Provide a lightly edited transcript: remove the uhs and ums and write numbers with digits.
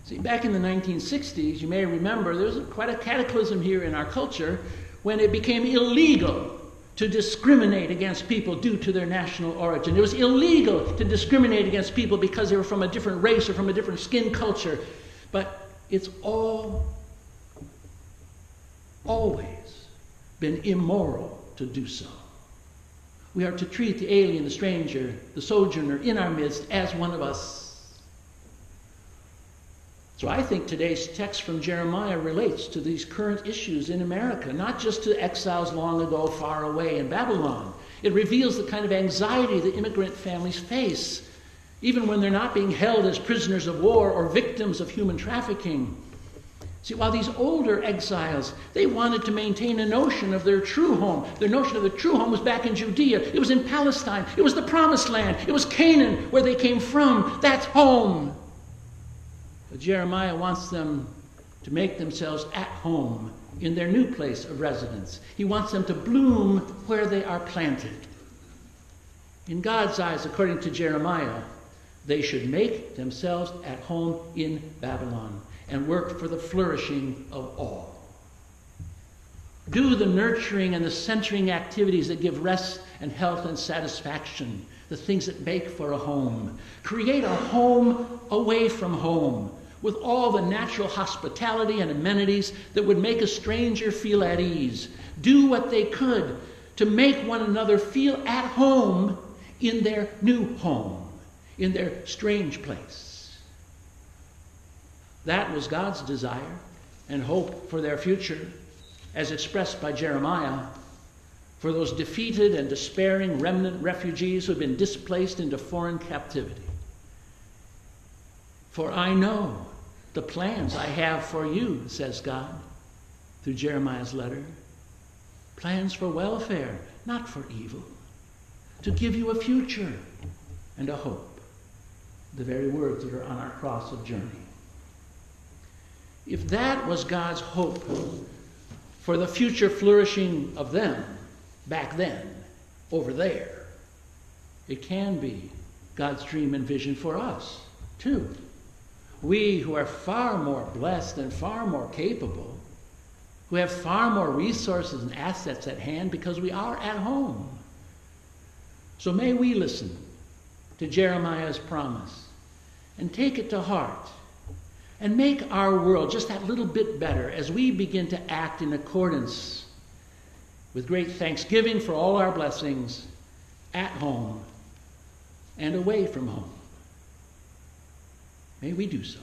See, back in the 1960s, you may remember, there was quite a cataclysm here in our culture when it became illegal to discriminate against people due to their national origin. It was illegal to discriminate against people because they were from a different race or from a different skin culture. But it's always been immoral to do so. We are to treat the alien, the stranger, the sojourner in our midst as one of us. So I think today's text from Jeremiah relates to these current issues in America, not just to exiles long ago far away in Babylon. It reveals the kind of anxiety that immigrant families face, even when they're not being held as prisoners of war or victims of human trafficking. See, while these older exiles, they wanted to maintain a notion of their true home. Their notion of their true home was back in Judea. It was in Palestine. It was the Promised Land. It was Canaan, where they came from. That's home. But Jeremiah wants them to make themselves at home in their new place of residence. He wants them to bloom where they are planted. In God's eyes, according to Jeremiah, they should make themselves at home in Babylon and work for the flourishing of all. Do the nurturing and the centering activities that give rest and health and satisfaction, the things that make for a home. Create a home away from home, with all the natural hospitality and amenities that would make a stranger feel at ease. Do what they could to make one another feel at home in their new home, in their strange place. That was God's desire and hope for their future, as expressed by Jeremiah, for those defeated and despairing remnant refugees who have been displaced into foreign captivity. For I know the plans I have for you, says God, through Jeremiah's letter. Plans for welfare, not for evil. To give you a future and a hope. The very words that are on our cross of journey. If that was God's hope for the future flourishing of them back then, over there, it can be God's dream and vision for us, too. We who are far more blessed and far more capable, who have far more resources and assets at hand because we are at home. So may we listen to Jeremiah's promise and take it to heart and make our world just that little bit better as we begin to act in accordance with great thanksgiving for all our blessings at home and away from home. May we do so.